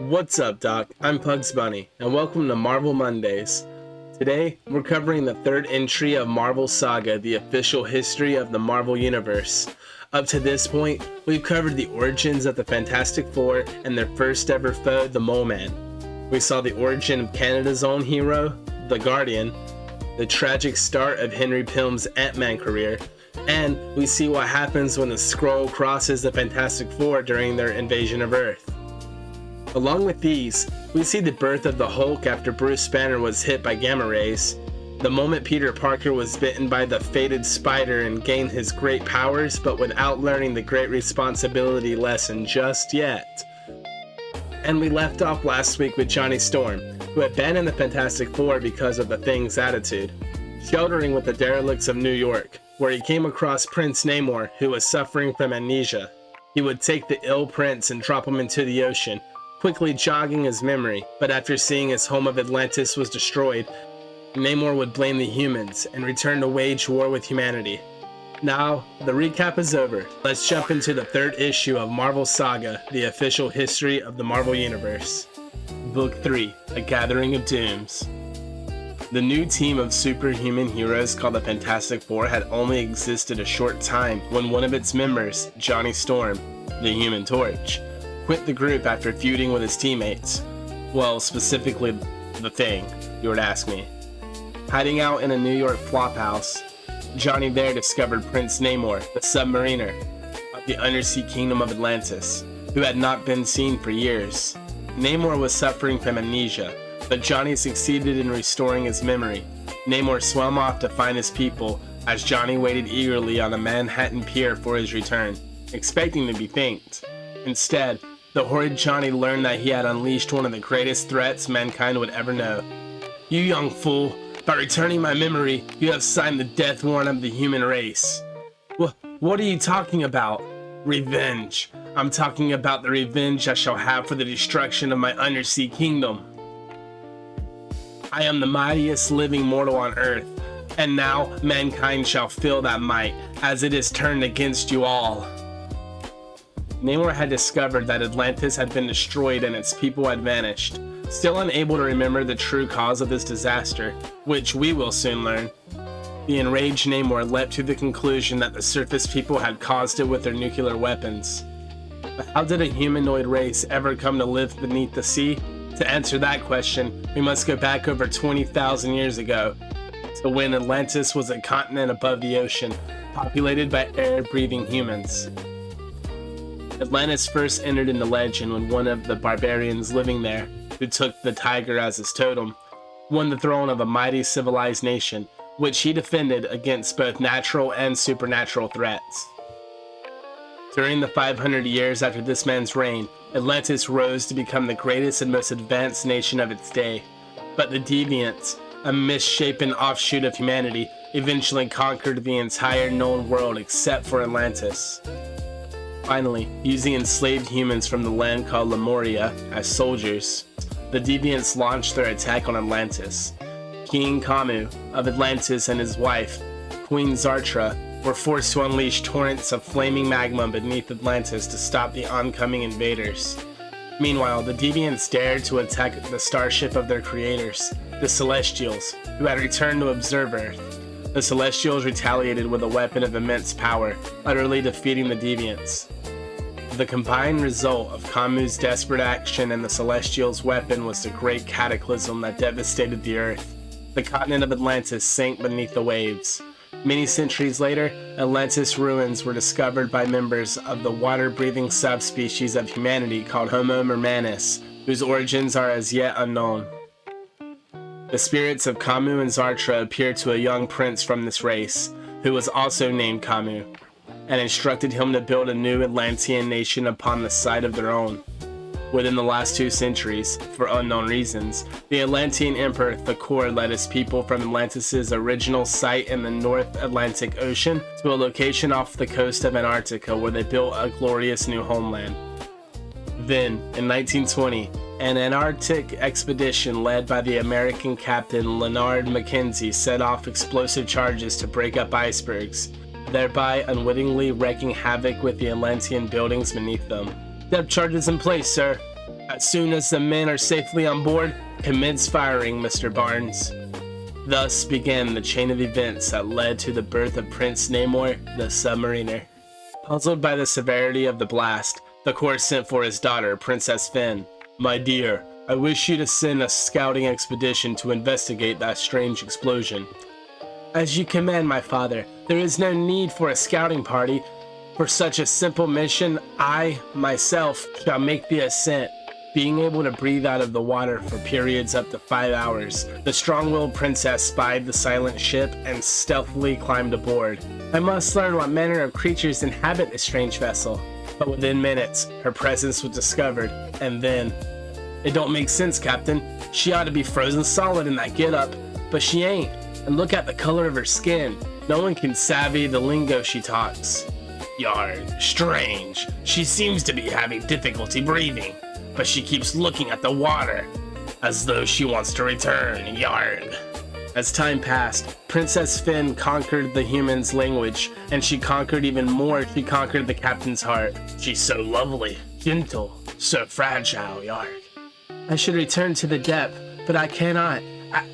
What's up, Doc? I'm Pugs Bunny, and welcome to Marvel Mondays. Today, we're covering the third entry of Marvel Saga, the official history of the Marvel Universe. Up to this point, we've covered the origins of the Fantastic Four and their first ever foe, the Mole Man. We saw the origin of Canada's own hero, the Guardian, the tragic start of Henry Pym's Ant-Man career, and we see what happens when the Skrull crosses the Fantastic Four during their invasion of Earth. Along with these, we see the birth of the Hulk after Bruce Banner was hit by gamma rays, the moment Peter Parker was bitten by the fated spider and gained his great powers but without learning the great responsibility lesson just yet. And we left off last week with Johnny Storm, who abandoned the Fantastic Four because of the Thing's attitude, sheltering with the derelicts of New York, where he came across Prince Namor, who was suffering from amnesia. He would take the ill prince and drop him into the ocean, quickly jogging his memory, but after seeing his home of Atlantis was destroyed, Namor would blame the humans and return to wage war with humanity. Now, the recap is over. Let's jump into the third issue of Marvel Saga, the official history of the Marvel Universe. Book 3, A Gathering of Dooms. The new team of superhuman heroes called the Fantastic Four had only existed a short time when one of its members, Johnny Storm, the Human Torch, quit the group after feuding with his teammates. Well, specifically the Thing, you would ask me. Hiding out in a New York flophouse, Johnny there discovered Prince Namor the Sub-Mariner of the undersea kingdom of Atlantis, who had not been seen for years. Namor was suffering from amnesia, but Johnny succeeded in restoring his memory. Namor swam off to find his people as Johnny waited eagerly on a Manhattan pier for his return, expecting to be thanked. Instead, the horrid Johnny learned that he had unleashed one of the greatest threats mankind would ever know. "You young fool, by returning my memory, you have signed the death warrant of the human race." What are you talking about? Revenge. I'm talking about the revenge I shall have for the destruction of my undersea kingdom. I am the mightiest living mortal on Earth, and now mankind shall feel that might, as it is turned against you all. Namor had discovered that Atlantis had been destroyed and its people had vanished. Still unable to remember the true cause of this disaster, which we will soon learn, the enraged Namor leapt to the conclusion that the surface people had caused it with their nuclear weapons. But how did a humanoid race ever come to live beneath the sea? To answer that question, we must go back over 20,000 years ago, to when Atlantis was a continent above the ocean, populated by air-breathing humans. Atlantis first entered into legend when one of the barbarians living there, who took the tiger as his totem, won the throne of a mighty civilized nation, which he defended against both natural and supernatural threats. During the 500 years after this man's reign, Atlantis rose to become the greatest and most advanced nation of its day. But the Deviants, a misshapen offshoot of humanity, eventually conquered the entire known world except for Atlantis. Finally, using enslaved humans from the land called Lemuria as soldiers, the Deviants launched their attack on Atlantis. King Kamu of Atlantis and his wife, Queen Zartra, were forced to unleash torrents of flaming magma beneath Atlantis to stop the oncoming invaders. Meanwhile, the Deviants dared to attack the starship of their creators, the Celestials, who had returned to observe Earth. The Celestials retaliated with a weapon of immense power, utterly defeating the Deviants. The combined result of Kamu's desperate action and the Celestials' weapon was the great cataclysm that devastated the Earth. The continent of Atlantis sank beneath the waves. Many centuries later, Atlantis ruins were discovered by members of the water-breathing subspecies of humanity called Homo mermanus, whose origins are as yet unknown. The spirits of Kamu and Zartra appeared to a young prince from this race, who was also named Kamu, and instructed him to build a new Atlantean nation upon the site of their own. Within the last 2 centuries, for unknown reasons, the Atlantean Emperor Thakor led his people from Atlantis' original site in the North Atlantic Ocean to a location off the coast of Antarctica where they built a glorious new homeland. Then, in 1920, an Antarctic expedition led by the American captain Leonard Mackenzie set off explosive charges to break up icebergs, thereby unwittingly wreaking havoc with the Atlantean buildings beneath them. "Depth charges in place, sir," As soon as the men are safely on board, commence firing, Mr. Barnes. Thus began the chain of events that led to the birth of Prince Namor the Sub-Mariner. Puzzled by the severity of the blast, the Corps sent for his daughter, Princess Finn. My dear, I wish you to send a scouting expedition to investigate that strange explosion. As you command, my father. There is no need for a scouting party. For such a simple mission, I, myself, shall make the ascent. Being able to breathe out of the water for periods up to 5 hours, the strong-willed princess spied the silent ship and stealthily climbed aboard. I must learn what manner of creatures inhabit this strange vessel. But within minutes, her presence was discovered, and then... It don't make sense, Captain. She ought to be frozen solid in that get-up, but she ain't. And look at the color of her skin. No one can savvy the lingo she talks. Yarg, strange. She seems to be having difficulty breathing, but she keeps looking at the water, as though she wants to return, yarg. As time passed, Princess Finn conquered the humans' language, and she conquered even more. She conquered the captain's heart. She's so lovely, gentle, so fragile, yarg. I should return to the depth, but I cannot.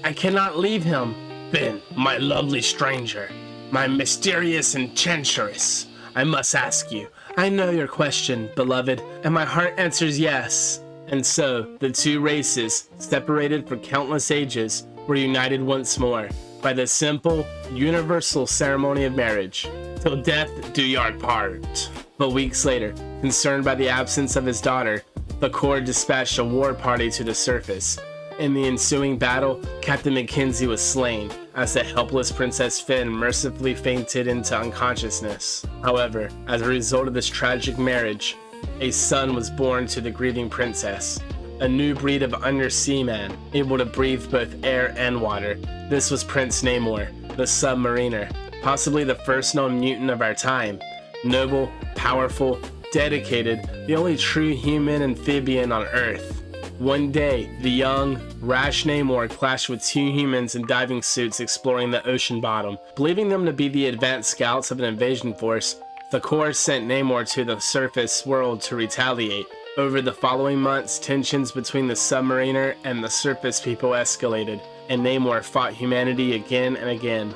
I cannot leave him. Finn, my lovely stranger, my mysterious enchantress, I must ask you. I know your question, beloved, and my heart answers yes. And so, the two races, separated for countless ages, were united once more by the simple, universal ceremony of marriage. Till death do y'all part. But weeks later, concerned by the absence of his daughter, the Corps dispatched a war party to the surface. In the ensuing battle, Captain Mackenzie was slain, as the helpless Princess Finn mercifully fainted into unconsciousness. However, as a result of this tragic marriage, a son was born to the grieving princess, a new breed of undersea man, able to breathe both air and water. This was Prince Namor, the Sub-Mariner, possibly the first known mutant of our time. Noble, powerful, dedicated, the only true human amphibian on Earth. One day, the young, rash Namor clashed with two humans in diving suits exploring the ocean bottom. Believing them to be the advanced scouts of an invasion force, the Corps sent Namor to the surface world to retaliate. Over the following months, tensions between the Sub-Mariner and the surface people escalated, and Namor fought humanity again and again.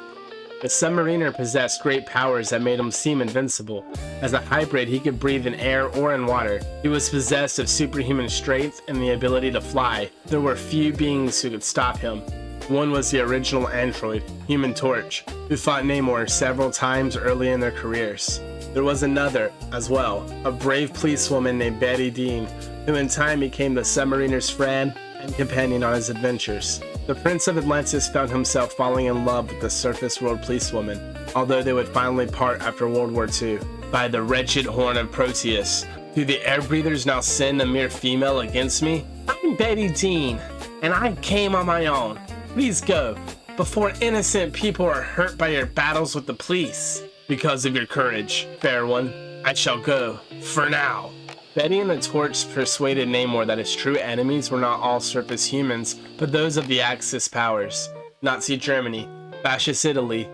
The Sub-Mariner possessed great powers that made him seem invincible. As a hybrid, he could breathe in air or in water. He was possessed of superhuman strength and the ability to fly. There were few beings who could stop him. One was the original android, Human Torch, who fought Namor several times early in their careers. There was another, as well, a brave policewoman named Betty Dean, who in time became the Submariner's friend and companion on his adventures. The Prince of Atlantis found himself falling in love with the surface world policewoman, although they would finally part after World War II. By the wretched horn of Proteus, do the air breathers now send a mere female against me? I'm Betty Dean, and I came on my own. Please go, before innocent people are hurt by your battles with the police. Because of your courage, fair one, I shall go, for now. Betty and the Torch persuaded Namor that his true enemies were not all surface humans, but those of the Axis powers, Nazi Germany, Fascist Italy,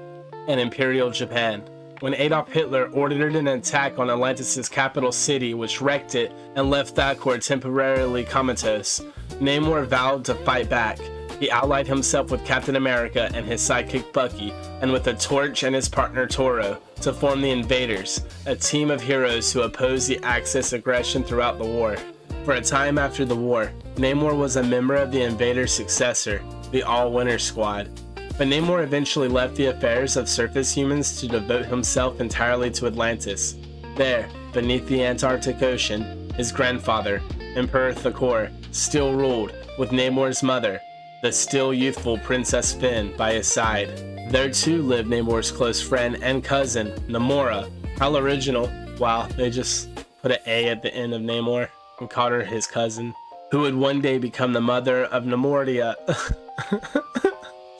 and Imperial Japan. When Adolf Hitler ordered an attack on Atlantis' capital city, which wrecked it and left Thakor temporarily comatose, Namor vowed to fight back. He allied himself with Captain America and his sidekick Bucky, and with the Torch and his partner Toro, to form the Invaders, a team of heroes who opposed the Axis aggression throughout the war. For a time after the war, Namor was a member of the Invaders' successor, the All-Winter Squad. But Namor eventually left the affairs of surface humans to devote himself entirely to Atlantis. There, beneath the Antarctic Ocean, his grandfather, Emperor Thakor, still ruled, with Namor's mother, the still youthful Princess Finn, by his side. There too lived Namor's close friend and cousin, Namora. How original. Wow, they just put an A at the end of Namor and called her his cousin, who would one day become the mother of Namoria.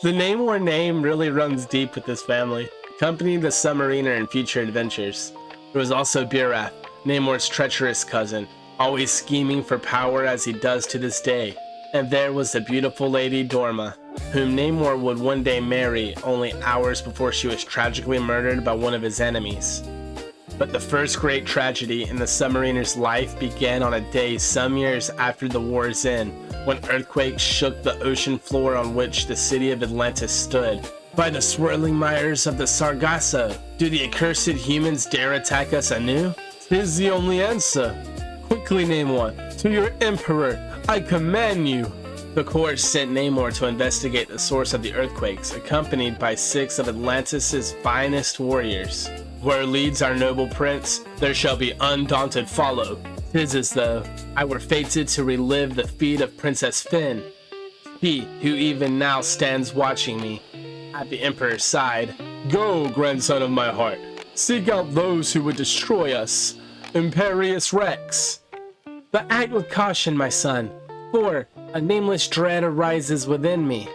The Namor name really runs deep with this family, accompanying the Sub-Mariner in future adventures. There was also Birath, Namor's treacherous cousin, always scheming for power as he does to this day. And there was the beautiful lady Dorma, whom Namor would one day marry only hours before she was tragically murdered by one of his enemies. But the first great tragedy in the submariner's life began on a day some years after the war's end, when earthquakes shook the ocean floor on which the city of Atlantis stood. By the swirling mires of the Sargasso, do the accursed humans dare attack us anew? 'Tis the only answer. Quickly, Namor, to your emperor, I command you. The court sent Namor to investigate the source of the earthquakes, accompanied by 6 of Atlantis' finest warriors. Where leads our noble prince, there shall be undaunted follow. 'Tis as though I were fated to relive the feat of Princess Finn, he who even now stands watching me at the Emperor's side. Go, grandson of my heart, seek out those who would destroy us, imperious Rex. But act with caution, my son, for a nameless dread arises within me.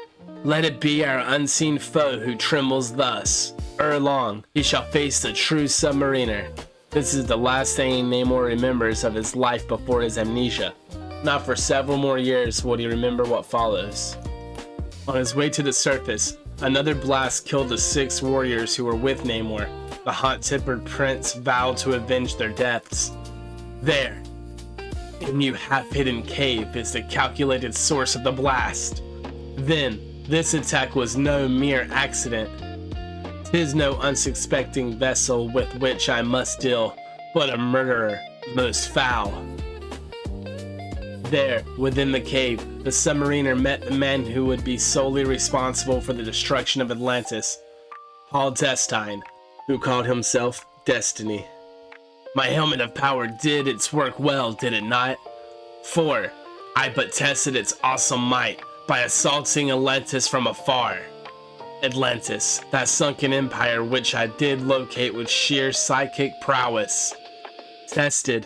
Let it be our unseen foe who trembles thus. Ere long, he shall face the true submariner. This is the last thing Namor remembers of his life before his amnesia. Not for several more years will he remember what follows. On his way to the surface, another blast killed the 6 warriors who were with Namor. The hot-tempered prince vowed to avenge their deaths. There, in you half-hidden cave, is the calculated source of the blast. Then, this attack was no mere accident. 'Tis no unsuspecting vessel with which I must deal, but a murderer most foul. There, within the cave, the submariner met the man who would be solely responsible for the destruction of Atlantis, Paul Destine, who called himself Destiny. My helmet of power did its work well, did it not? For I but tested its awesome might by assaulting Atlantis from afar. Atlantis, that sunken empire which I did locate with sheer psychic prowess. Tested,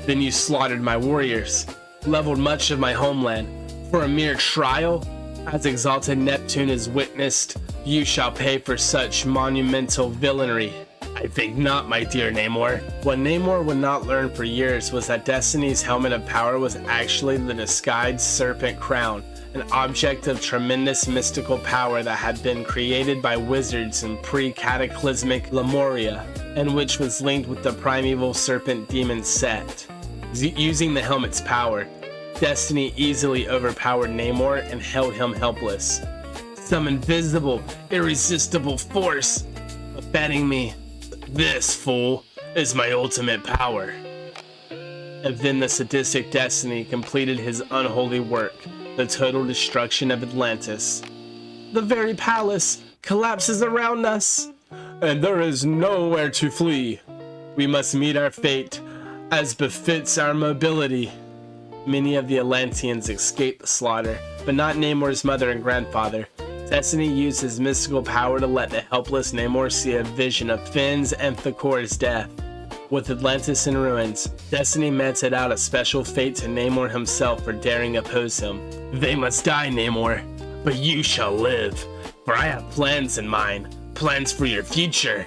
then you slaughtered my warriors, leveled much of my homeland. For a mere trial, as exalted Neptune is witnessed, you shall pay for such monumental villainy. I think not, my dear Namor. What Namor would not learn for years was that Destiny's helmet of power was actually the disguised serpent crown, an object of tremendous mystical power that had been created by wizards in pre-cataclysmic Lemuria, and which was linked with the primeval serpent demon Set. Using the helmet's power, Destiny easily overpowered Namor and held him helpless. Some invisible, irresistible force abetting me. This, fool, is my ultimate power. And then the sadistic Destiny completed his unholy work, the total destruction of Atlantis. The very palace collapses around us, and there is nowhere to flee. We must meet our fate as befits our mobility. Many of the Atlanteans escaped the slaughter, but not Namor's mother and grandfather. Destiny used his mystical power to let the helpless Namor see a vision of Finn's and Thakor's death. With Atlantis in ruins, Destiny meted out a special fate to Namor himself for daring oppose him. They must die, Namor, but you shall live, for I have plans in mind, plans for your future.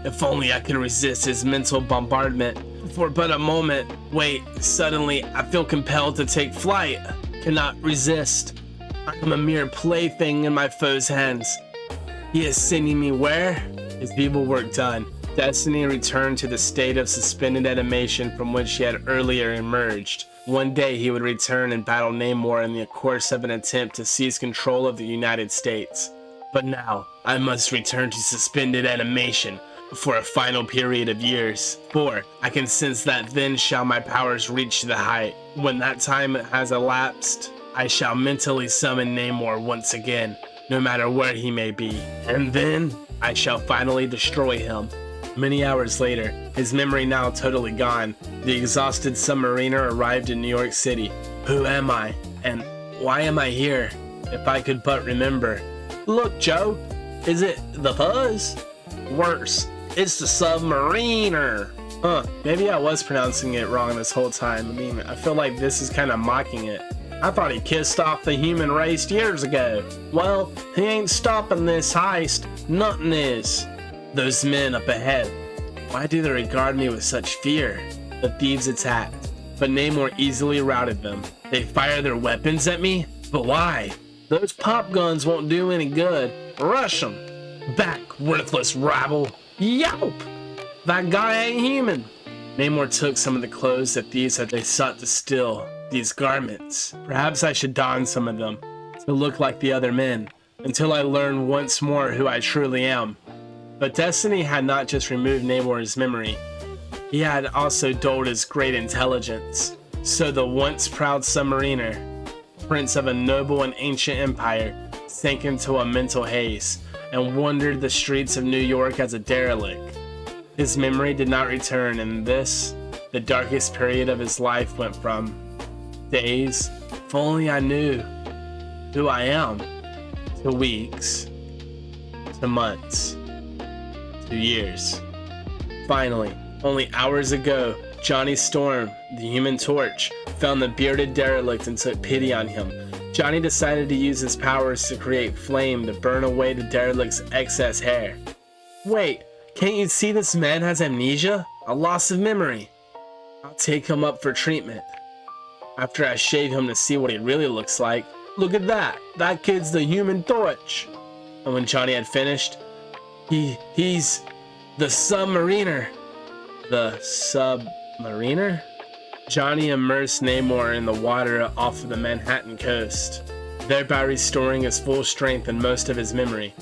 If only I could resist his mental bombardment for but a moment. Wait, suddenly I feel compelled to take flight. Cannot resist. I am a mere plaything in my foe's hands. He is sending me where? His evil work done, Destiny returned to the state of suspended animation from which he had earlier emerged. One day he would return and battle Namor in the course of an attempt to seize control of the United States. But now, I must return to suspended animation for a final period of years. For I can sense that then shall my powers reach the height. When that time has elapsed, I shall mentally summon Namor once again, no matter where he may be. And then, I shall finally destroy him. Many hours later, his memory now totally gone, the exhausted submariner arrived in New York City. Who am I? And why am I here? If I could but remember. Look, Joe, is it the Buzz? Worse, it's the Submariner. Maybe I was pronouncing it wrong this whole time. I mean, I feel like this is kind of mocking it. I thought he kissed off the human race years ago. Well, he ain't stopping this heist. Nothing is. Those men up ahead. Why do they regard me with such fear? The thieves attacked, but Namor easily routed them. They fire their weapons at me? But why? Those pop guns won't do any good. Rush them. Back, worthless rabble. Yelp! That guy ain't human. Namor took some of the clothes that these had they sought to steal, these garments. Perhaps I should don some of them, to look like the other men, until I learn once more who I truly am. But destiny had not just removed Namor's memory, he had also dulled his great intelligence. So the once proud submariner, prince of a noble and ancient empire, sank into a mental haze, and wandered the streets of New York as a derelict. His memory did not return, and this, the darkest period of his life, went from days, if only I knew who I am, to weeks, to months, to years. Finally, only hours ago, Johnny Storm, the Human Torch, found the bearded derelict and took pity on him. Johnny decided to use his powers to create flame to burn away the derelict's excess hair. Wait, can't you see this man has amnesia? A loss of memory. I'll take him up for treatment. After I shave him to see what he really looks like. Look at that! That kid's the Human Torch! And when Johnny had finished, he's the Submariner. The Submariner? Johnny immersed Namor in the water off of the Manhattan coast, thereby restoring his full strength and most of his memory.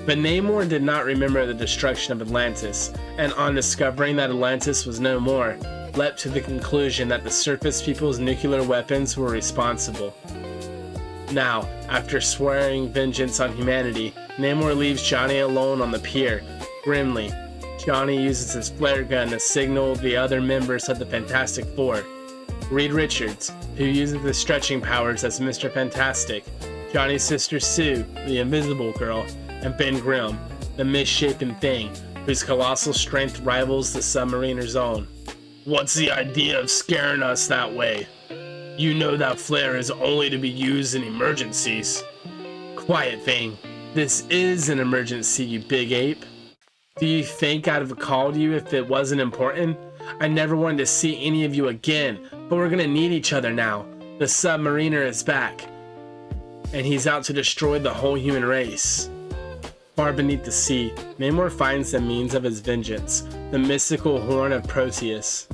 But Namor did not remember the destruction of Atlantis, and on discovering that Atlantis was no more, leapt to the conclusion that the surface people's nuclear weapons were responsible. Now, after swearing vengeance on humanity, Namor leaves Johnny alone on the pier. Grimly, Johnny uses his flare gun to signal the other members of the Fantastic Four. Reed Richards, who uses his stretching powers as Mr. Fantastic, Johnny's sister Sue, the Invisible Girl, and Ben Grimm, the misshapen thing, whose colossal strength rivals the Submariner's own. What's the idea of scaring us that way? You know that flare is only to be used in emergencies. Quiet thing. This is an emergency, you big ape. Do you think I'd have called you if it wasn't important? I never wanted to see any of you again, but we're gonna need each other now. The Submariner is back, and he's out to destroy the whole human race. Far beneath the sea, Namor finds the means of his vengeance, the mystical horn of Proteus,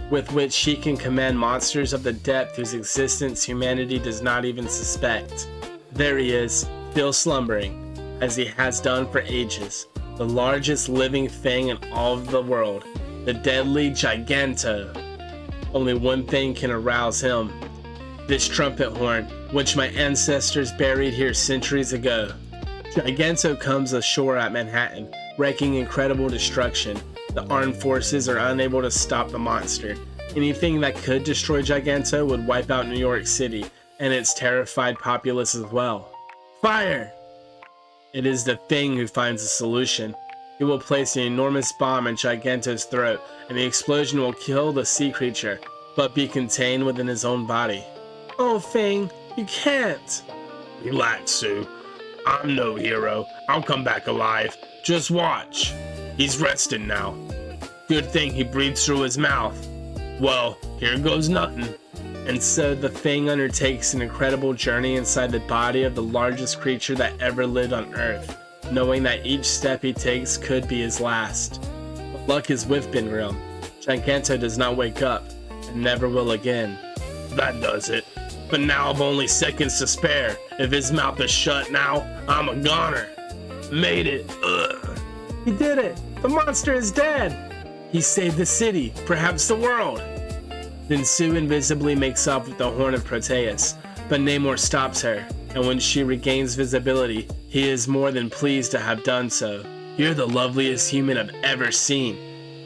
with which he can command monsters of the depth whose existence humanity does not even suspect. There he is, still slumbering, as he has done for ages, the largest living thing in all of the world, the deadly Giganto. Only one thing can arouse him, this trumpet horn, which my ancestors buried here centuries ago. Giganto comes ashore at Manhattan, wreaking incredible destruction. The armed forces are unable to stop the monster. Anything that could destroy Giganto would wipe out New York City, and its terrified populace as well. Fire! It is the Thing who finds a solution. He will place an enormous bomb in Giganto's throat, and the explosion will kill the sea creature, but be contained within his own body. Oh, Thing, you can't! Relax, Sue. I'm no hero. I'll come back alive. Just watch. He's resting now. Good thing he breathes through his mouth. Well, here goes nothing. And so the Thing undertakes an incredible journey inside the body of the largest creature that ever lived on Earth, knowing that each step he takes could be his last. But luck is with Ben Grimm. Giganto does not wake up, and never will again. That does it. But now I've only seconds to spare. If his mouth is shut now, I'm a goner. Made it. Ugh. He did it. The monster is dead. He saved the city, perhaps the world. Then Sue invisibly makes up with the Horn of Proteus, but Namor stops her, and when she regains visibility, he is more than pleased to have done so. You're the loveliest human I've ever seen.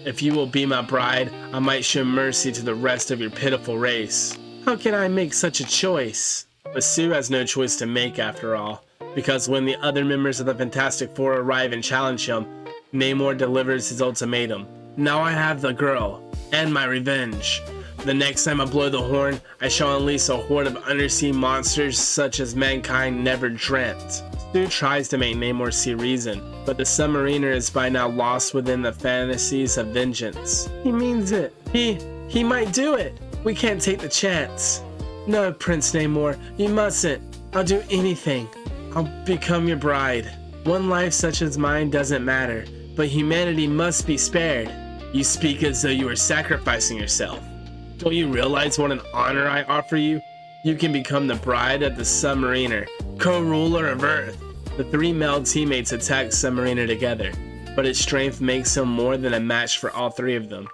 If you will be my bride, I might show mercy to the rest of your pitiful race. How can I make such a choice? But Sue has no choice to make after all, because when the other members of the Fantastic Four arrive and challenge him, Namor delivers his ultimatum. Now I have the girl, and my revenge. The next time I blow the horn, I shall unleash a horde of undersea monsters such as mankind never dreamt. Sue tries to make Namor see reason, but the Submariner is by now lost within the fantasies of vengeance. He means it. He might do it. We can't take the chance. No, Prince Namor, you mustn't. I'll do anything. I'll become your bride. One life such as mine doesn't matter, but humanity must be spared. You speak as though you were sacrificing yourself. Don't you realize what an honor I offer you? You can become the bride of the Sub-Mariner, co-ruler of Earth. The three male teammates attack Sub-Mariner together, but his strength makes him more than a match for all three of them.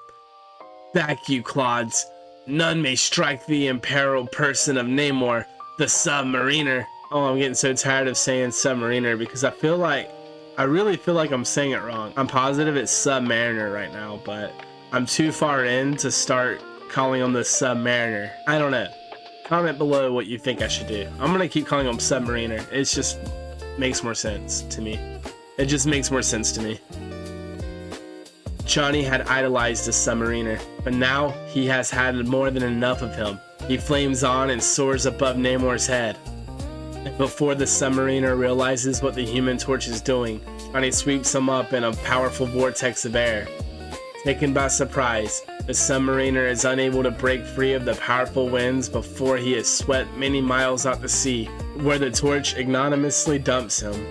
Back, you clods! None may strike the imperiled person of Namor the Sub-Mariner. Oh, I'm getting so tired of saying Sub-Mariner because I really feel like I'm saying it wrong. I'm positive it's Sub-Mariner right now, but I'm too far in to start calling him the Sub-Mariner. I don't know. Comment below what you think I should do. I'm gonna keep calling him Sub-Mariner. It just makes more sense to me. It just makes more sense to me. Johnny had idolized the Sub-Mariner, but now he has had more than enough of him. He flames on and soars above Namor's head. Before the Sub-Mariner realizes what the Human Torch is doing, Johnny sweeps him up in a powerful vortex of air. Taken by surprise, the Sub-Mariner is unable to break free of the powerful winds before he is swept many miles out to sea, where the torch ignominiously dumps him.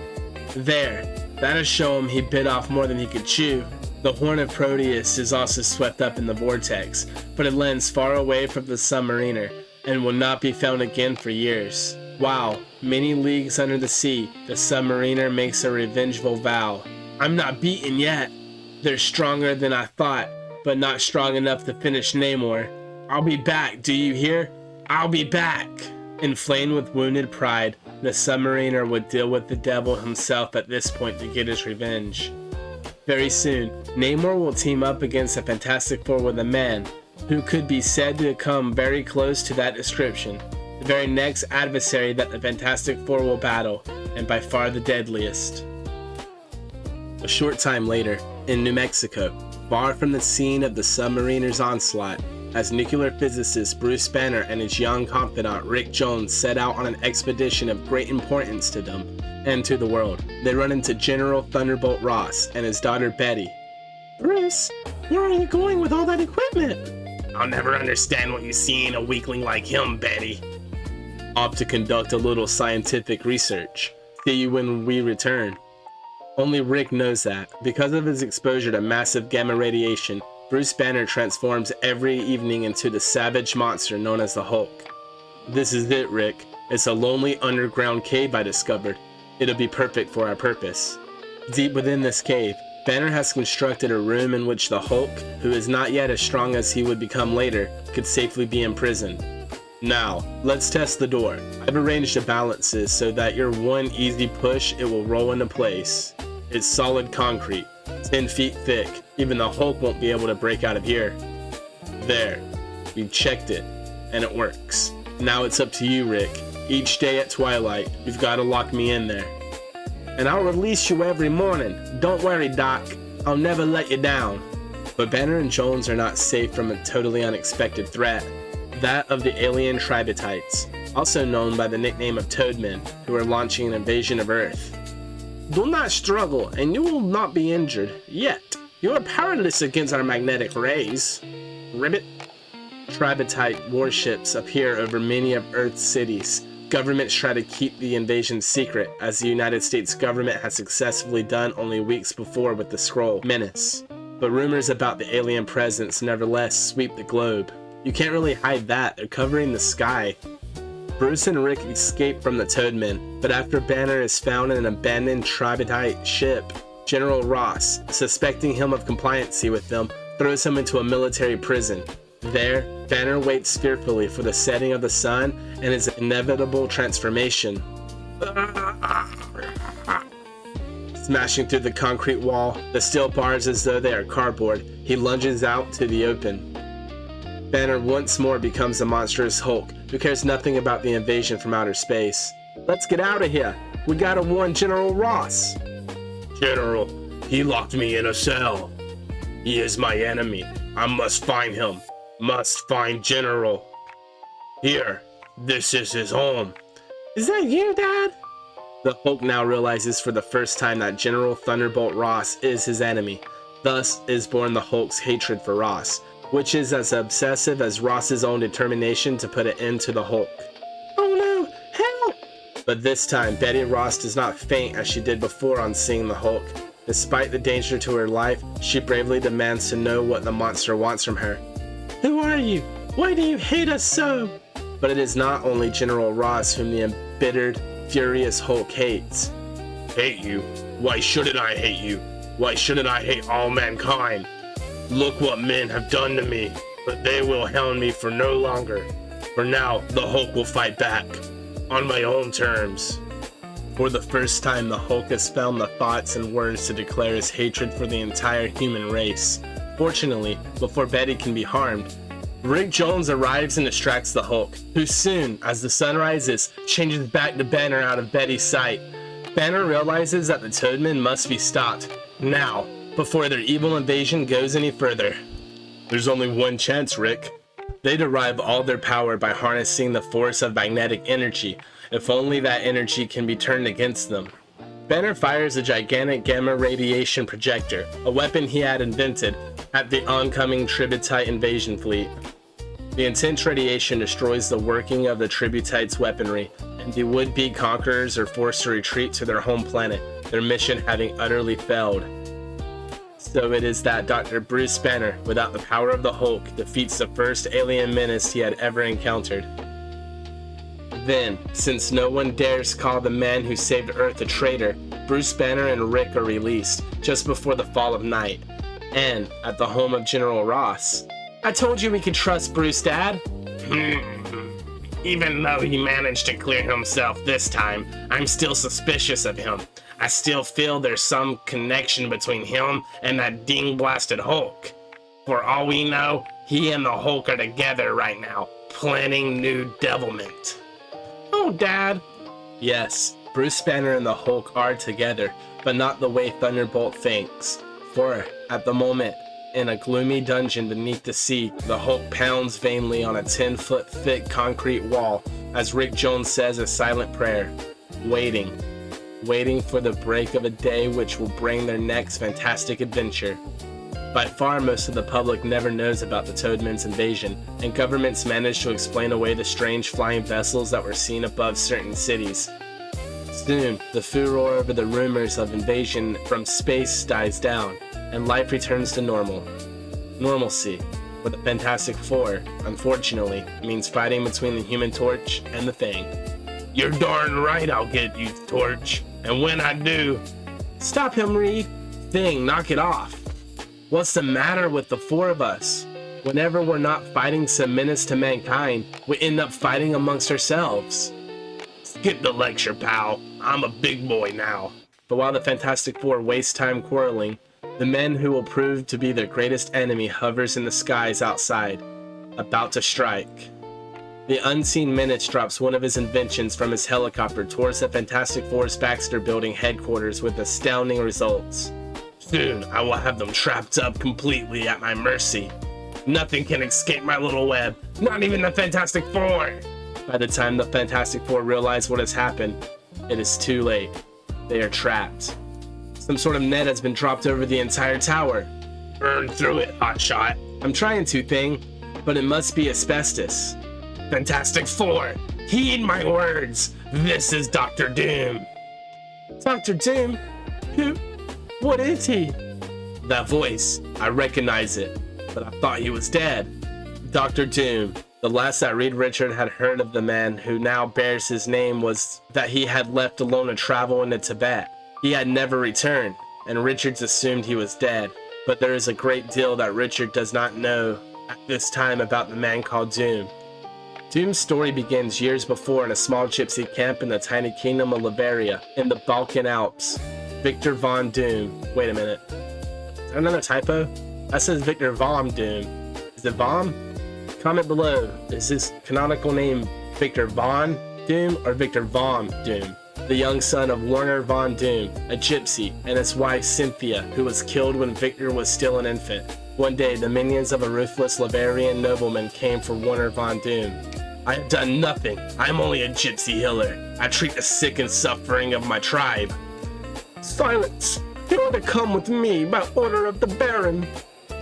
There, that'll show him he bit off more than he could chew. The Horn of Proteus is also swept up in the vortex, but it lands far away from the Sub-Mariner and will not be found again for years. Wow, many leagues under the sea, the Sub-Mariner makes a revengeful vow. I'm not beaten yet. They're stronger than I thought, but not strong enough to finish Namor. I'll be back, do you hear? I'll be back! Inflamed with wounded pride, the Sub-Mariner would deal with the devil himself at this point to get his revenge. Very soon, Namor will team up against the Fantastic Four with a man who could be said to come very close to that description. The very next adversary that the Fantastic Four will battle, and by far the deadliest. A short time later, in New Mexico, far from the scene of the Sub-Mariner's onslaught, as nuclear physicist Bruce Banner and his young confidant Rick Jones set out on an expedition of great importance to them and to the world, they run into General Thunderbolt Ross and his daughter Betty. Bruce, where are you going with all that equipment? I'll never understand what you see in a weakling like him, Betty. Off to conduct a little scientific research. See you when we return. Only Rick knows that. Because of his exposure to massive gamma radiation, Bruce Banner transforms every evening into the savage monster known as the Hulk. This is it, Rick. It's a lonely underground cave I discovered. It'll be perfect for our purpose. Deep within this cave, Banner has constructed a room in which the Hulk, who is not yet as strong as he would become later, could safely be imprisoned. Now, let's test the door. I've arranged the balances so that your one easy push it will roll into place. It's solid concrete, 10 feet thick. Even the Hulk won't be able to break out of here. There, we've checked it, and it works. Now it's up to you, Rick. Each day at twilight, you've got to lock me in there. And I'll release you every morning. Don't worry, Doc. I'll never let you down. But Banner and Jones are not safe from a totally unexpected threat. That of the alien Tribbities, also known by the nickname of Toadmen, who are launching an invasion of Earth. Do not struggle, and you will not be injured, yet. You are powerless against our magnetic rays. Ribbit. Tribitite warships appear over many of Earth's cities. Governments try to keep the invasion secret, as the United States government has successfully done only weeks before with the Skrull menace. But rumors about the alien presence nevertheless sweep the globe. You can't really hide that, they're covering the sky. Bruce and Rick escape from the Toadmen, but after Banner is found in an abandoned Tribitite ship, General Ross, suspecting him of compliancy with them, throws him into a military prison. There, Banner waits fearfully for the setting of the sun and his inevitable transformation. Smashing through the concrete wall, the steel bars as though they are cardboard, he lunges out to the open. Banner once more becomes a monstrous Hulk who cares nothing about the invasion from outer space. Let's get out of here. We gotta warn General Ross. General, he locked me in a cell. He is my enemy. I must find him. Must find General. Here, this is his home. Is that you, Dad? The Hulk now realizes for the first time that General Thunderbolt Ross is his enemy. Thus is born the Hulk's hatred for Ross, which is as obsessive as Ross's own determination to put an end to the Hulk. Oh no, help! But this time, Betty Ross does not faint as she did before on seeing the Hulk. Despite the danger to her life, she bravely demands to know what the monster wants from her. Who are you? Why do you hate us so? But it is not only General Ross whom the embittered, furious Hulk hates. Hate you? Why shouldn't I hate you? Why shouldn't I hate all mankind? Look what men have done to me, but they will hound me for no longer. For now, the Hulk will fight back, on my own terms. For the first time, the Hulk has found the thoughts and words to declare his hatred for the entire human race. Fortunately, before Betty can be harmed, Rick Jones arrives and distracts the Hulk, who soon, as the sun rises, changes back to Banner out of Betty's sight. Banner realizes that the Toadmen must be stopped, now, before their evil invasion goes any further. There's only one chance, Rick. They derive all their power by harnessing the force of magnetic energy, if only that energy can be turned against them. Banner fires a gigantic gamma radiation projector, a weapon he had invented, at the oncoming Tribbities invasion fleet. The intense radiation destroys the working of the Tribbities weaponry, and the would-be conquerors are forced to retreat to their home planet, their mission having utterly failed. So it is that Dr. Bruce Banner, without the power of the Hulk, defeats the first alien menace he had ever encountered. Then, since no one dares call the man who saved Earth a traitor, Bruce Banner and Rick are released just before the fall of night, and at the home of General Ross. I told you we could trust Bruce, Dad. Even though he managed to clear himself this time, I'm still suspicious of him. I still feel there's some connection between him and that ding-blasted Hulk. For all we know, he and the Hulk are together right now, planning new devilment. Oh, Dad. Yes, Bruce Banner and the Hulk are together, but not the way Thunderbolt thinks. For, at the moment, in a gloomy dungeon beneath the sea, the Hulk pounds vainly on a 10-foot thick concrete wall as Rick Jones says a silent prayer, waiting for the break of a day which will bring their next fantastic adventure. By far, most of the public never knows about the Toadmen's invasion, and governments manage to explain away the strange flying vessels that were seen above certain cities. Soon, the furor over the rumors of invasion from space dies down, and life returns to normal. Normalcy, for the Fantastic Four, unfortunately, means fighting between the Human Torch and the Thing. You're darn right I'll get you, Torch, and when I do... Stop him, Reed! Thing, knock it off! What's the matter with the four of us? Whenever we're not fighting some menace to mankind, we end up fighting amongst ourselves. Skip the lecture, pal. I'm a big boy now. But while the Fantastic Four waste time quarreling, the man who will prove to be their greatest enemy hovers in the skies outside, about to strike. The unseen menace drops one of his inventions from his helicopter towards the Fantastic Four's Baxter Building headquarters with astounding results. Soon, I will have them trapped up completely at my mercy. Nothing can escape my little web, not even the Fantastic Four! By the time the Fantastic Four realize what has happened, it is too late. They are trapped. Some sort of net has been dropped over the entire tower. Burn through it, hotshot. I'm trying to, Thing, but it must be asbestos. Fantastic Four, heed my words. This is Dr. Doom. Dr. Doom? Who? What is he? That voice, I recognize it, but I thought he was dead. Dr. Doom. The last that Reed Richard had heard of the man who now bears his name was that he had left alone to travel into Tibet. He had never returned, and Richards assumed he was dead. But there is a great deal that Richard does not know at this time about the man called Doom. Doom's story begins years before in a small gypsy camp in the tiny kingdom of Bavaria in the Balkan Alps. Victor von Doom. Wait a minute. Is that another typo? That says Victor von Doom. Is it Vom? Comment below. Is his canonical name Victor von Doom or Victor von Doom? The young son of Werner von Doom, a gypsy, and his wife Cynthia, who was killed when Victor was still an infant. One day, the minions of a ruthless Bavarian nobleman came for Werner von Doom. I have done nothing. I am only a gypsy healer. I treat the sick and suffering of my tribe. Silence! You are to come with me by order of the Baron.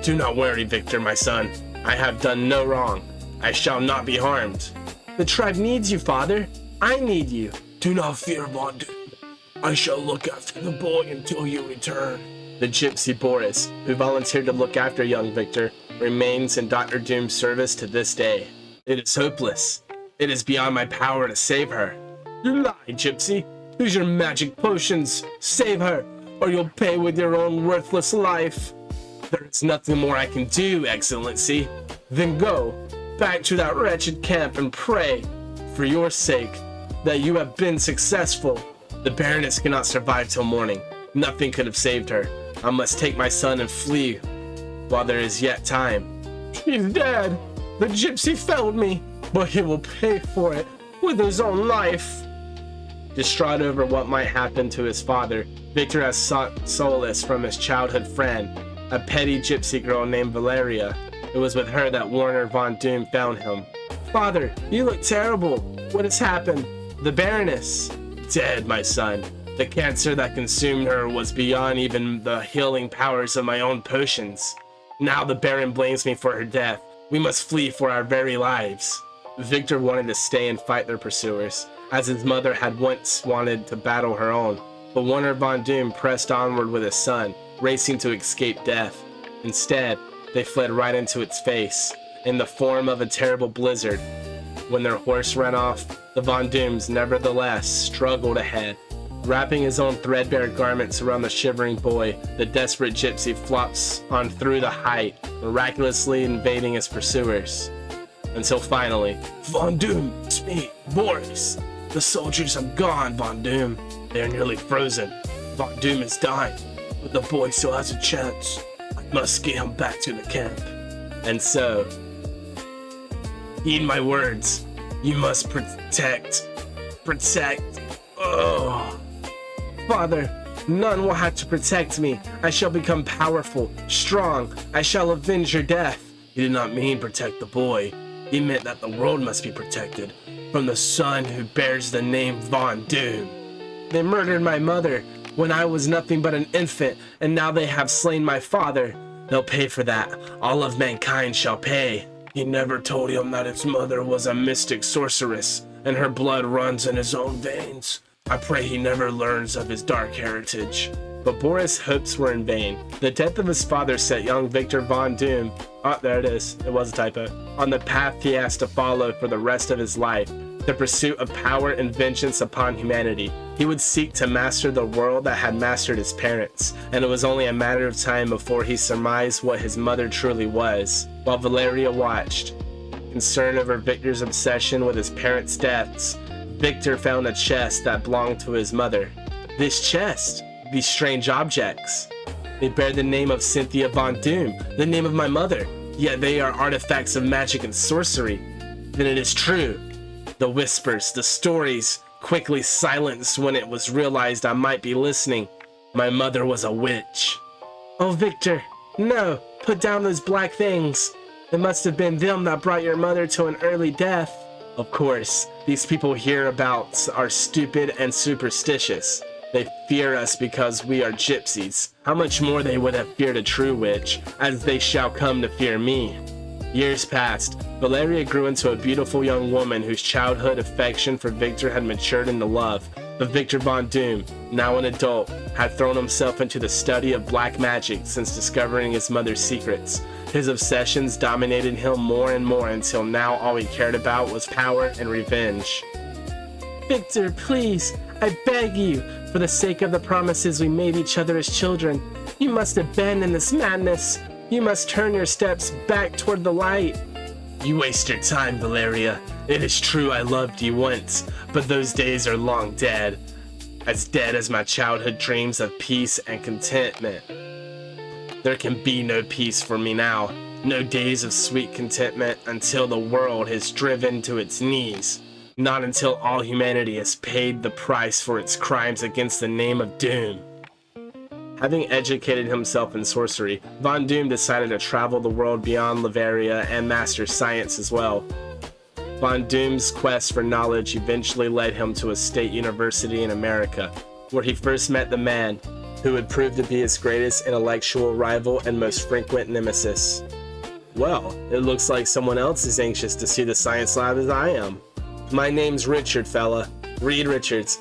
Do not worry, Victor, my son. I have done no wrong. I shall not be harmed. The tribe needs you, father. I need you. Do not fear, Von Doom. I shall look after the boy until you return. The gypsy Boris, who volunteered to look after young Victor, remains in Dr. Doom's service to this day. It is hopeless. It is beyond my power to save her. You lie, gypsy. Use your magic potions. Save her, or you'll pay with your own worthless life. There is nothing more I can do, Excellency. Then go back to that wretched camp and pray, for your sake, that you have been successful. The Baroness cannot survive till morning. Nothing could have saved her. I must take my son and flee while there is yet time. She's dead. The gypsy failed me, but he will pay for it with his own life. Distraught over what might happen to his father, Victor has sought solace from his childhood friend, a petty gypsy girl named Valeria. It was with her that Werner von Doom found him. Father, you look terrible. What has happened? The Baroness. Dead, my son. The cancer that consumed her was beyond even the healing powers of my own potions. Now the Baron blames me for her death. We must flee for our very lives. Victor wanted to stay and fight their pursuers, as his mother had once wanted to battle her own. But Werner von Doom pressed onward with his son, racing to escape death. Instead, they fled right into its face, in the form of a terrible blizzard. When their horse ran off, the Von Dooms nevertheless struggled ahead. Wrapping his own threadbare garments around the shivering boy, the desperate gypsy flops on through the height, miraculously invading his pursuers. Until finally, Von Doom, it's me, Boris. The soldiers have gone, Von Doom. They are nearly frozen. Von Doom is dying, but the boy still has a chance. I must get him back to the camp. And so, heed my words. You must protect. Oh. Father, none will have to protect me. I shall become powerful, strong. I shall avenge your death. He did not mean protect the boy. He meant that the world must be protected from the son who bears the name Von Doom. They murdered my mother when I was nothing but an infant, and now they have slain my father. They'll pay for that. All of mankind shall pay. He never told him that his mother was a mystic sorceress, and her blood runs in his own veins. I pray he never learns of his dark heritage. But Boris' hopes were in vain. The death of his father set young Victor Von Doom, oh, there it is, it was a typo, on the path he has to follow for the rest of his life, the pursuit of power and vengeance upon humanity. He would seek to master the world that had mastered his parents, and it was only a matter of time before he surmised what his mother truly was. While Valeria watched, concerned over Victor's obsession with his parents' deaths, Victor found a chest that belonged to his mother. This chest, these strange objects, they bear the name of Cynthia Von Doom, the name of my mother, yet they are artifacts of magic and sorcery. Then it is true. The whispers, the stories, quickly silenced when it was realized I might be listening. My mother was a witch. Oh, Victor, no, put down those black things. It must have been them that brought your mother to an early death. Of course, these people hereabouts are stupid and superstitious. They fear us because we are gypsies. How much more they would have feared a true witch, as they shall come to fear me. Years passed. Valeria grew into a beautiful young woman whose childhood affection for Victor had matured into love. But Victor Von Doom, now an adult, had thrown himself into the study of black magic since discovering his mother's secrets. His obsessions dominated him more and more until now all he cared about was power and revenge. Victor, please, I beg you, for the sake of the promises we made each other as children, you must abandon this madness. You must turn your steps back toward the light. You waste your time, Valeria. It is true I loved you once, but those days are long dead. As dead as my childhood dreams of peace and contentment. There can be no peace for me now. No days of sweet contentment until the world is driven to its knees. Not until all humanity has paid the price for its crimes against the name of Doom. Having educated himself in sorcery, Von Doom decided to travel the world beyond Lavaria and master science as well. Von Doom's quest for knowledge eventually led him to a state university in America, where he first met the man who would prove to be his greatest intellectual rival and most frequent nemesis. Well, it looks like someone else is anxious to see the science lab as I am. My name's Richard, fella. Reed Richards.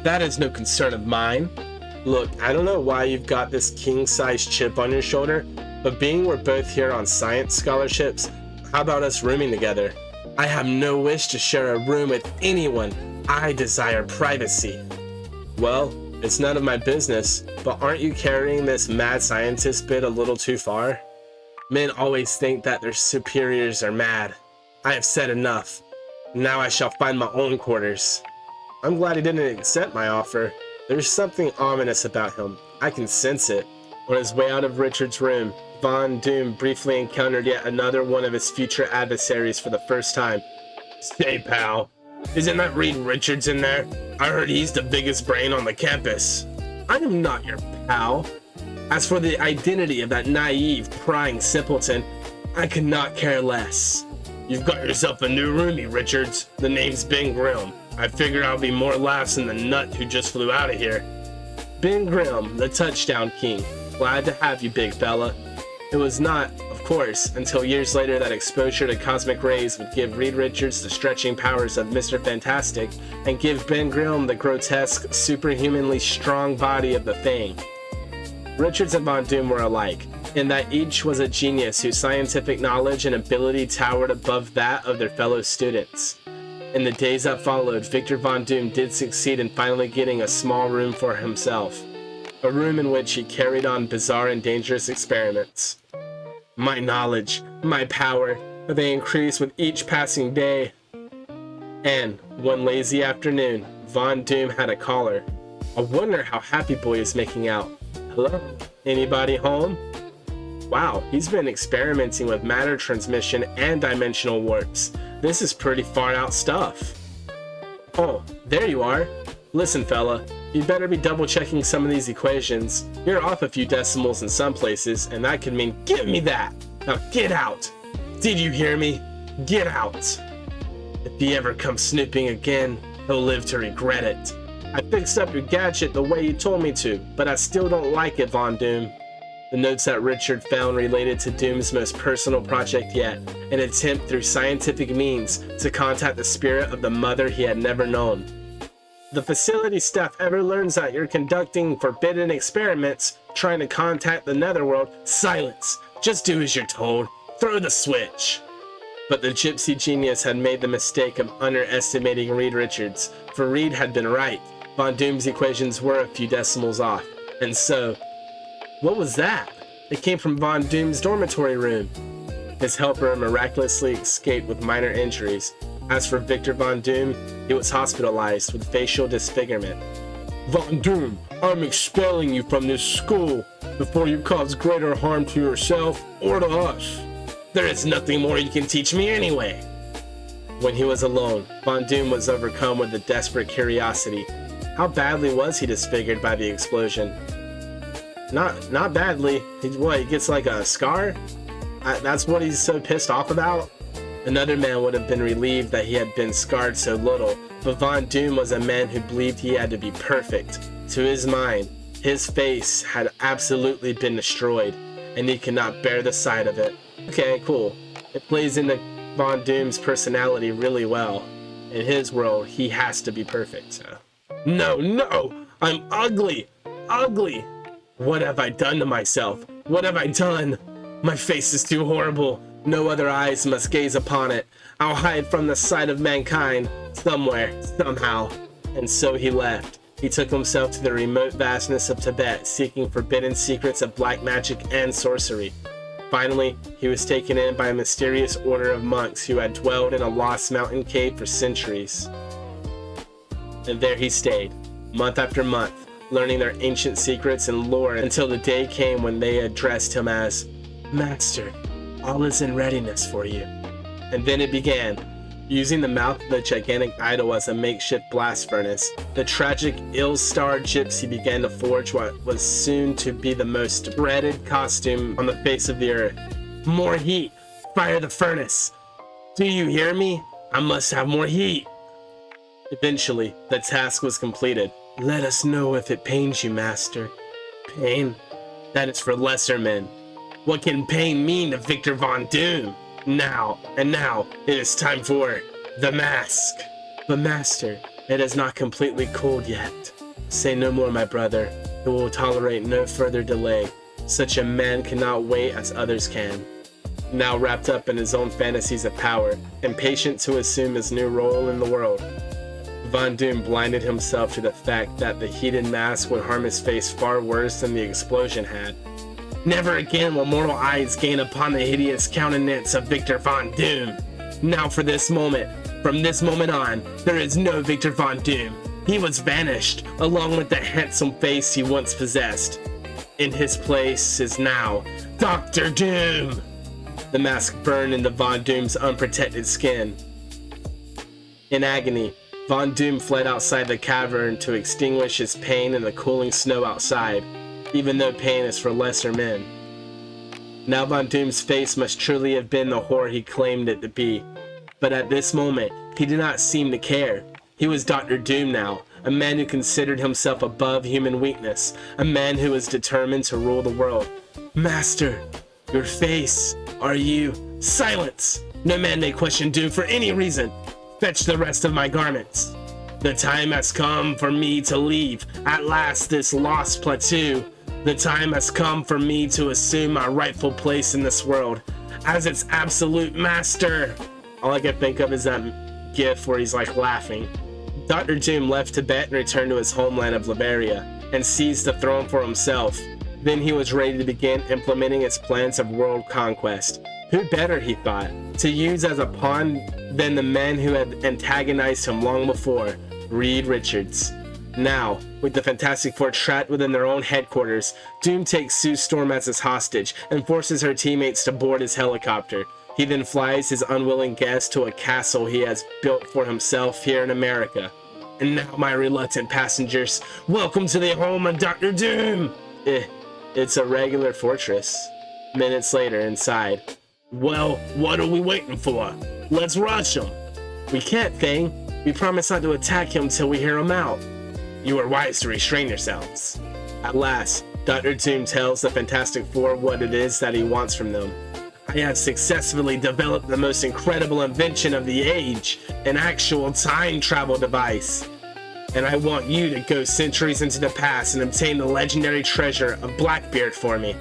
That is no concern of mine. Look, I don't know why you've got this king-size chip on your shoulder, but being we're both here on science scholarships, how about us rooming together? I have no wish to share a room with anyone. I desire privacy. Well, it's none of my business, but aren't you carrying this mad scientist bit a little too far? Men always think that their superiors are mad. I have said enough. Now I shall find my own quarters. I'm glad he didn't accept my offer. There's something ominous about him. I can sense it. On his way out of Richard's room, Von Doom briefly encountered yet another one of his future adversaries for the first time. Say, pal, isn't that Reed Richards in there? I heard he's the biggest brain on the campus. I am not your pal. As for the identity of that naive, prying simpleton, I could not care less. You've got yourself a new roomie, Richards. The name's Ben Grimm. I figure I'll be more laughs than the nut who just flew out of here. Ben Grimm, the touchdown king. Glad to have you, big fella. It was not, of course, until years later that exposure to cosmic rays would give Reed Richards the stretching powers of Mr. Fantastic and give Ben Grimm the grotesque, superhumanly strong body of the Thing. Richards and Von Doom were alike, in that each was a genius whose scientific knowledge and ability towered above that of their fellow students. In the days that followed, Victor Von Doom did succeed in finally getting a small room for himself. A room in which he carried on bizarre and dangerous experiments. My knowledge, my power, they increased with each passing day. And one lazy afternoon, Von Doom had a caller. I wonder how Happy Boy is making out. Hello? Anybody home? Wow, he's been experimenting with matter transmission and dimensional warps. This is pretty far out stuff. Oh, there you are. Listen, fella, you'd better be double checking some of these equations. You're off a few decimals in some places, and that could mean give me that. Now get out. Did you hear me? Get out. If he ever comes snooping again, he'll live to regret it. I fixed up your gadget the way you told me to, but I still don't like it, Von Doom. The notes that Richard found related to Doom's most personal project yet, an attempt through scientific means to contact the spirit of the mother he had never known. The facility staff ever learns that you're conducting forbidden experiments, trying to contact the netherworld, silence. Just do as you're told. Throw the switch. But the gypsy genius had made the mistake of underestimating Reed Richards, for Reed had been right. Von Doom's equations were a few decimals off, and so... What was that? It came from Von Doom's dormitory room. His helper miraculously escaped with minor injuries. As for Victor Von Doom, he was hospitalized with facial disfigurement. Von Doom, I'm expelling you from this school before you cause greater harm to yourself or to us. There is nothing more you can teach me anyway. When he was alone, Von Doom was overcome with a desperate curiosity. How badly was he disfigured by the explosion? Not badly. He gets like a scar? That's what he's so pissed off about? Another man would have been relieved that he had been scarred so little, but Von Doom was a man who believed he had to be perfect. To his mind, his face had absolutely been destroyed, and he could not bear the sight of it. Okay, cool. It plays into Von Doom's personality really well. In his world, he has to be perfect, so... No! I'm ugly! Ugly! What have I done to myself? What have I done? My face is too horrible. No other eyes must gaze upon it. I'll hide from the sight of mankind, somewhere, somehow. And so he left. He took himself to the remote vastness of Tibet, seeking forbidden secrets of black magic and sorcery. Finally, he was taken in by a mysterious order of monks who had dwelled in a lost mountain cave for centuries. And there he stayed, month after month, learning their ancient secrets and lore until the day came when they addressed him as, Master, all is in readiness for you. And then it began. Using the mouth of the gigantic idol as a makeshift blast furnace, the tragic, ill-starred gypsy began to forge what was soon to be the most dreaded costume on the face of the earth. More heat! Fire the furnace! Do you hear me? I must have more heat! Eventually, the task was completed. Let us know if it pains you, Master. Pain? That is for lesser men. What can pain mean to Victor Von Doom? Now, it is time for the mask. But Master, It is not completely cooled yet. Say no more, my brother. It will tolerate no further delay. Such a man cannot wait as others can. Now wrapped up in his own fantasies of power, impatient to assume his new role in the world, Von Doom blinded himself to the fact that the heated mask would harm his face far worse than the explosion had. Never again will mortal eyes gain upon the hideous countenance of Victor Von Doom. Now for this moment, from this moment on, there is no Victor Von Doom. He was vanished, along with the handsome face he once possessed. In his place is now Dr. Doom! The mask burned into Von Doom's unprotected skin. In agony, Von Doom fled outside the cavern to extinguish his pain in the cooling snow outside, even though pain is for lesser men. Now Von Doom's face must truly have been the horror he claimed it to be, but at this moment, he did not seem to care. He was Dr. Doom now, a man who considered himself above human weakness, a man who was determined to rule the world. Master, your face, are you? Silence! No man may question Doom for any reason. Fetch the rest of my garments. The time has come for me to leave, at last, this lost plateau. The time has come for me to assume my rightful place in this world, as its absolute master. All I can think of is that gif where he's like laughing. Dr. Doom left Tibet and returned to his homeland of Liberia, and seized the throne for himself. Then he was ready to begin implementing his plans of world conquest. Who better, he thought, to use as a pawn than the men who had antagonized him long before, Reed Richards. Now, with the Fantastic Four trapped within their own headquarters, Doom takes Sue Storm as his hostage and forces her teammates to board his helicopter. He then flies his unwilling guest to a castle he has built for himself here in America. And now, my reluctant passengers, welcome to the home of Dr. Doom! It's a regular fortress. Minutes later, inside. Well, what are we waiting for? Let's rush him. We can't, Thing. We promised not to attack him till we hear him out. You are wise to restrain yourselves. At last, Dr. Doom tells the Fantastic Four what it is that he wants from them. I have successfully developed the most incredible invention of the age, an actual time travel device. And I want you to go centuries into the past and obtain the legendary treasure of Blackbeard for me.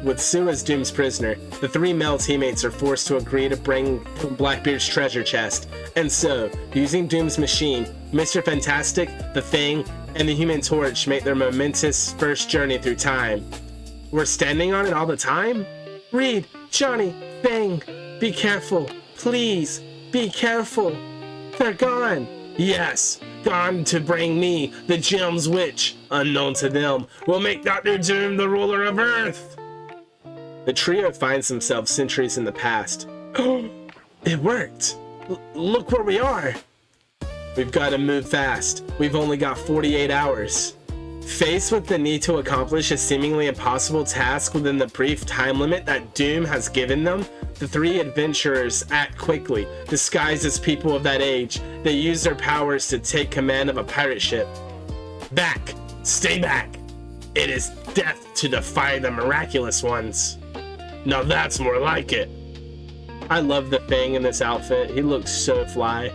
With Sue as Doom's prisoner, the three male teammates are forced to agree to bring Blackbeard's treasure chest. And so, using Doom's machine, Mr. Fantastic, the Thing, and the Human Torch make their momentous first journey through time. We're standing on it all the time? Reed, Johnny, Thing, be careful. Please, be careful. They're gone. Yes, gone to bring me, the Gems Witch, unknown to them, will make Dr. Doom the ruler of Earth. The trio finds themselves centuries in the past. It worked. Look where we are. We've got to move fast. We've only got 48 hours. Faced with the need to accomplish a seemingly impossible task within the brief time limit that Doom has given them, the three adventurers act quickly. Disguised as people of that age, they use their powers to take command of a pirate ship. Back! Stay back! It is death to defy the miraculous ones. Now that's more like it. I love the Thing in this outfit. He looks so fly.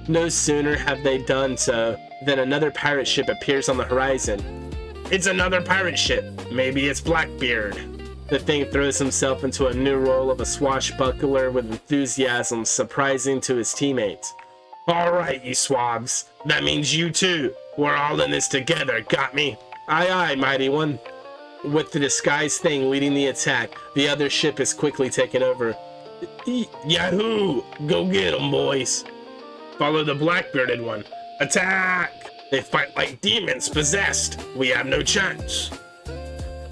No sooner have they done so than another pirate ship appears on the horizon. It's another pirate ship. Maybe it's Blackbeard. The Thing throws himself into a new role of a swashbuckler with enthusiasm surprising to his teammates. Alright, you swabs. That means you too. We're all in this together, got me? Aye aye, mighty one. With the disguised Thing leading the attack, the other ship is quickly taken over. Yahoo! Go get 'em, boys. Follow the black-bearded one. Attack! They fight like demons possessed. We have no chance.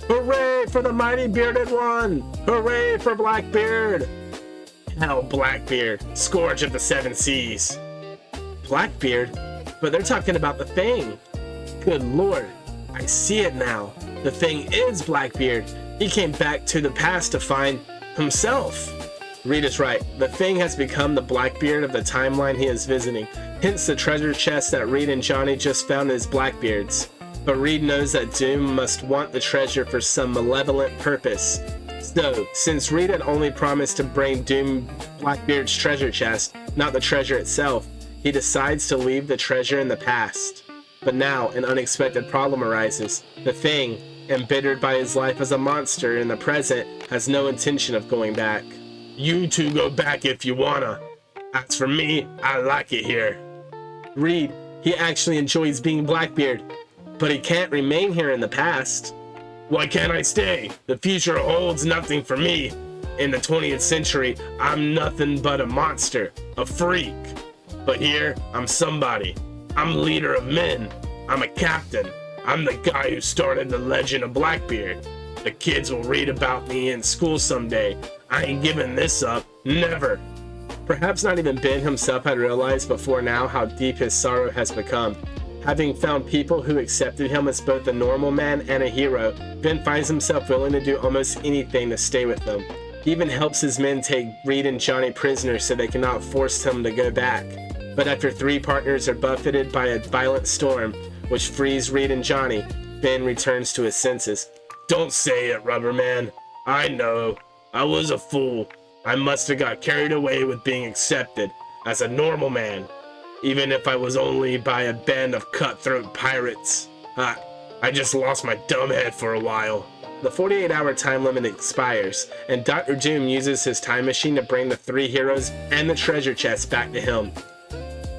Hooray for the mighty bearded one! Hooray for Blackbeard! Hell, Blackbeard, scourge of the seven seas. Blackbeard? But they're talking about the Thing. Good lord, I see it now. The Thing is Blackbeard. He came back to the past to find himself. Reed is right. The Thing has become the Blackbeard of the timeline he is visiting. Hence the treasure chest that Reed and Johnny just found is Blackbeard's. But Reed knows that Doom must want the treasure for some malevolent purpose. So, since Reed had only promised to bring Doom Blackbeard's treasure chest, not the treasure itself, He decides to leave the treasure in the past. But now, an unexpected problem arises. The Thing, embittered by his life as a monster in the present, has no intention of going back. You two go back if you wanna. As for me, I like it here. Reed, he actually enjoys being Blackbeard, but he can't remain here in the past. Why can't I stay? The future holds nothing for me. In the 20th century, I'm nothing but a monster, a freak. But here, I'm somebody. I'm leader of men. I'm a captain. I'm the guy who started the legend of Blackbeard. The kids will read about me in school someday. I ain't giving this up. Never. Perhaps not even Ben himself had realized before now how deep his sorrow has become. Having found people who accepted him as both a normal man and a hero, Ben finds himself willing to do almost anything to stay with them. He even helps his men take Reed and Johnny prisoners so they cannot force him to go back. But after 3 partners are buffeted by a violent storm, which frees Reed and Johnny, Ben returns to his senses. Don't say it, Rubber Man. I know. I was a fool. I must have got carried away with being accepted as a normal man, even if I was only by a band of cutthroat pirates. I just lost my dumb head for a while. The 48-hour time limit expires, and Dr. Doom uses his time machine to bring the 3 heroes and the treasure chest back to him.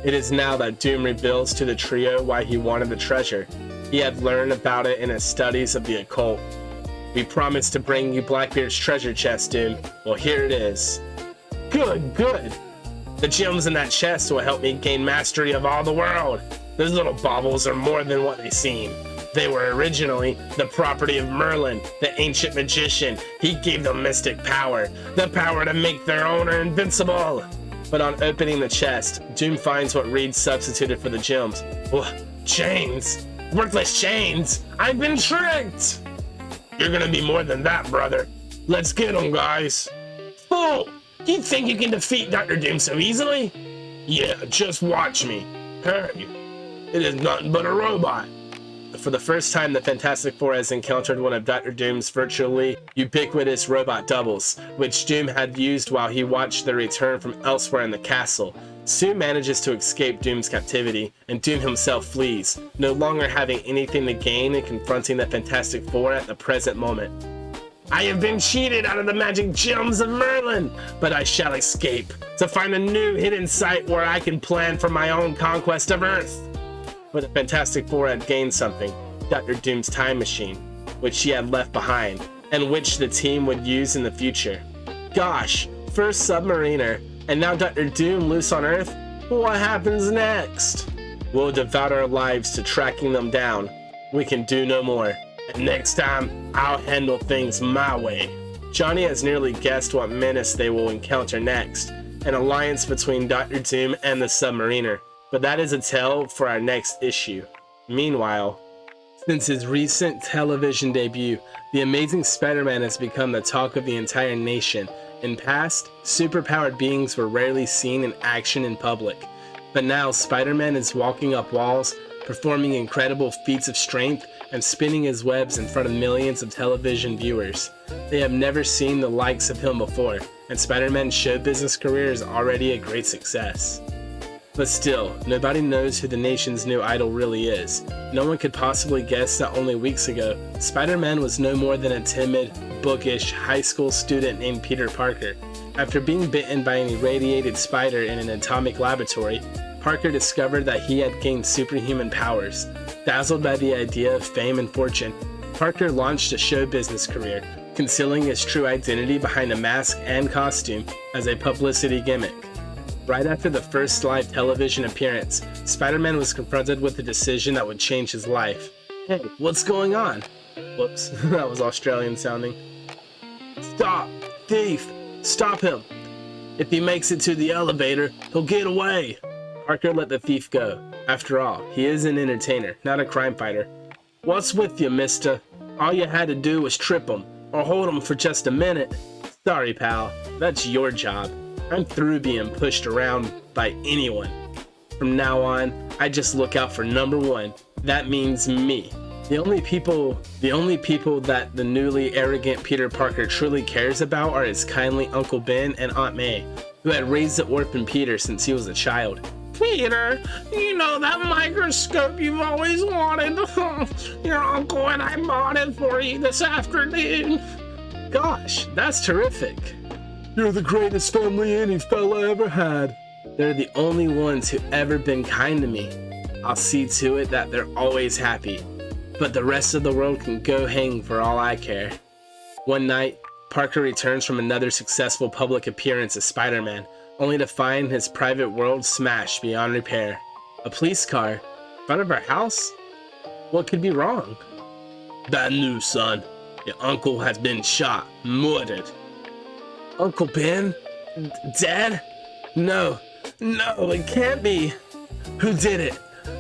It is now that Doom reveals to the trio why he wanted the treasure. He had learned about it in his studies of the occult. We promised to bring you Blackbeard's treasure chest, Doom. Well, here it is. Good. The gems in that chest will help me gain mastery of all the world. Those little baubles are more than what they seem. They were originally the property of Merlin, the ancient magician. He gave them mystic power, the power to make their owner invincible. But on opening the chest, Doom finds what Reed substituted for the gems. Chains! Worthless chains! I've been tricked! You're gonna be more than that, brother. Let's get him, guys. Oh, you think you can defeat Dr. Doom so easily? Yeah, just watch me. Hey, it is nothing but a robot. For the first time, the Fantastic Four has encountered one of Dr. Doom's virtually ubiquitous robot doubles, which Doom had used while he watched their return from elsewhere in the castle. Sue manages to escape Doom's captivity, and Doom himself flees, no longer having anything to gain in confronting the Fantastic Four at the present moment. I have been cheated out of the magic gems of Merlin, but I shall escape to find a new hidden site where I can plan for my own conquest of Earth. But the Fantastic Four had gained something, Dr. Doom's time machine, which she had left behind, and which the team would use in the future. Gosh, first Submariner, and now Dr. Doom loose on Earth? What happens next? We'll devote our lives to tracking them down. We can do no more. And next time, I'll handle things my way. Johnny has nearly guessed what menace they will encounter next, an alliance between Dr. Doom and the Submariner. But that is a tale for our next issue. Meanwhile, since his recent television debut, the Amazing Spider-Man has become the talk of the entire nation. In past, superpowered beings were rarely seen in action in public. But now Spider-Man is walking up walls, performing incredible feats of strength, and spinning his webs in front of millions of television viewers. They have never seen the likes of him before, and Spider-Man's show business career is already a great success. But still, nobody knows who the nation's new idol really is. No one could possibly guess that only weeks ago, Spider-Man was no more than a timid, bookish, high school student named Peter Parker. After being bitten by an irradiated spider in an atomic laboratory, Parker discovered that he had gained superhuman powers. Dazzled by the idea of fame and fortune, Parker launched a show business career, concealing his true identity behind a mask and costume as a publicity gimmick. Right after the first live television appearance, Spider-Man was confronted with a decision that would change his life. Hey, what's going on? Whoops, that was Australian sounding. Stop! Thief! Stop him! If he makes it to the elevator, he'll get away! Parker let the thief go. After all, he is an entertainer, not a crime fighter. What's with you, mister? All you had to do was trip him, or hold him for just a minute. Sorry, pal. That's your job. I'm through being pushed around by anyone. From now on, I just look out for number one. That means me. The only people that the newly arrogant Peter Parker truly cares about are his kindly Uncle Ben and Aunt May, who had raised the orphan Peter since he was a child. Peter, you know that microscope you've always wanted? Your uncle and I bought it for you this afternoon. Gosh, that's terrific. You're the greatest family any fella ever had. They're the only ones who ever been kind to me. I'll see to it that they're always happy. But the rest of the world can go hang for all I care. One night, Parker returns from another successful public appearance as Spider-Man, only to find his private world smashed beyond repair. A police car in front of our house? What could be wrong? Bad news, son. Your uncle has been shot, murdered. Uncle Ben? Dead? No, it can't be. Who did it?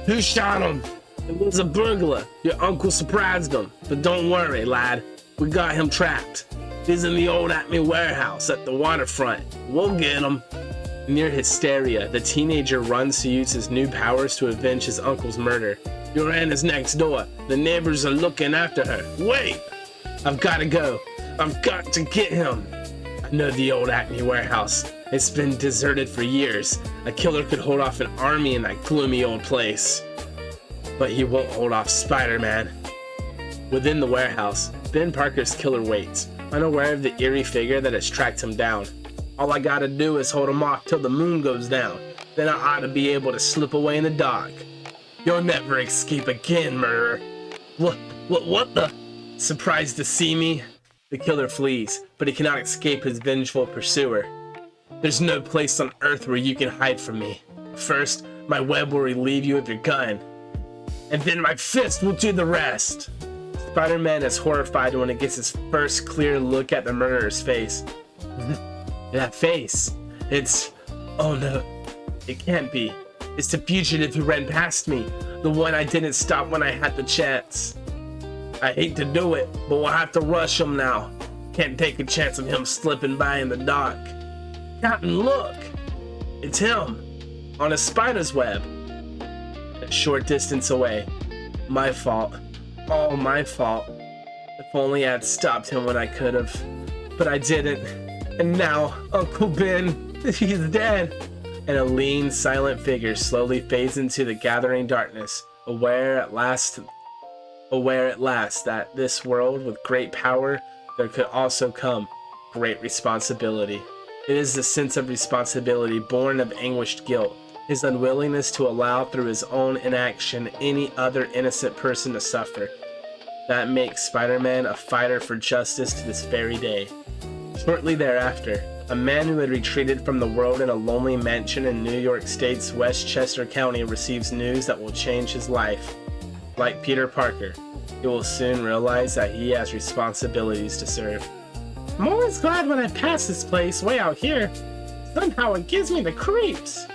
Who shot him? It was a burglar. Your uncle surprised him. But don't worry, lad. We got him trapped. He's in the old Acme warehouse at the waterfront. We'll get him. Near hysteria, the teenager runs to use his new powers to avenge his uncle's murder. Your aunt is next door. The neighbors are looking after her. Wait! I've got to go. I've got to get him. I know the old Acme warehouse. It's been deserted for years. A killer could hold off an army in that gloomy old place. But he won't hold off Spider-Man. Within the warehouse, Ben Parker's killer waits, unaware of the eerie figure that has tracked him down. All I gotta do is hold him off till the moon goes down. Then I ought to be able to slip away in the dark. You'll never escape again, murderer. What the? Surprised to see me? The killer flees, but he cannot escape his vengeful pursuer. There's no place on Earth where you can hide from me. First, my web will relieve you of your gun. And then my fist will do the rest. Spider-Man is horrified when he gets his first clear look at the murderer's face. That face. Oh no, it can't be. It's the fugitive who ran past me. The one I didn't stop when I had the chance. I hate to do it, but we'll have to rush him now. Can't take a chance of him slipping by in the dark. Captain, look! It's him, on a spider's web. A short distance away. My fault. All my fault. If only I had stopped him when I could have. But I didn't. And now, Uncle Ben, he's dead. And a lean, silent figure slowly fades into the gathering darkness, aware at last that this world with great power, there could also come great responsibility. It is the sense of responsibility born of anguished guilt, his unwillingness to allow through his own inaction any other innocent person to suffer, that makes Spider-Man a fighter for justice to this very day. Shortly thereafter, a man who had retreated from the world in a lonely mansion in New York State's Westchester County receives news that will change his life. Like Peter Parker, he will soon realize that he has responsibilities to serve. I'm always glad when I pass this place way out here. Somehow it gives me the creeps.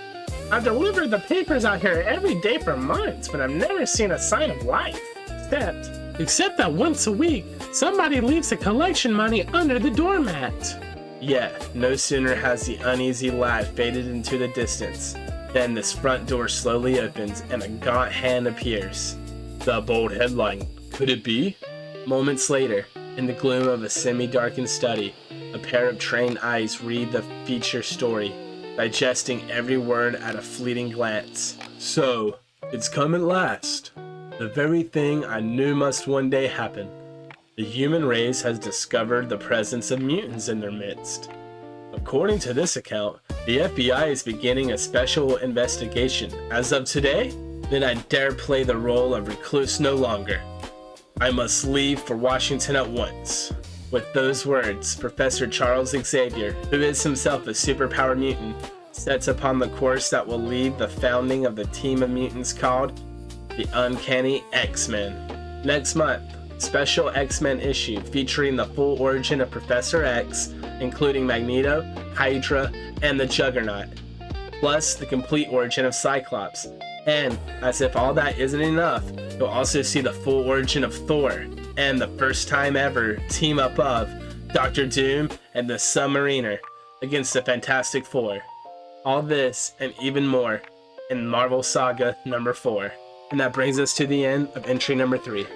I've delivered the papers out here every day for months, but I've never seen a sign of life. Except that once a week, somebody leaves the collection money under the doormat. Yet, no sooner has the uneasy lad faded into the distance, than this front door slowly opens and a gaunt hand appears. The bold headline, could it be? Moments later, in the gloom of a semi-darkened study, a pair of trained eyes read the feature story, digesting every word at a fleeting glance. So, it's come at last. The very thing I knew must one day happen. The human race has discovered the presence of mutants in their midst. According to this account, the FBI is beginning a special investigation. As of today, then I dare play the role of recluse no longer. I must leave for Washington at once. With those words, Professor Charles Xavier, who is himself a superpower mutant, sets upon the course that will lead the founding of the team of mutants called the Uncanny X-Men. Next month, special X-Men issue featuring the full origin of Professor X, including Magneto, Hydra, and the Juggernaut, plus the complete origin of Cyclops. And, as if all that isn't enough, you'll also see the full origin of Thor, and the first time ever team up of Doctor Doom and the Sub-Mariner against the Fantastic Four. All this and even more in Marvel Saga number 4. And that brings us to the end of entry number 3.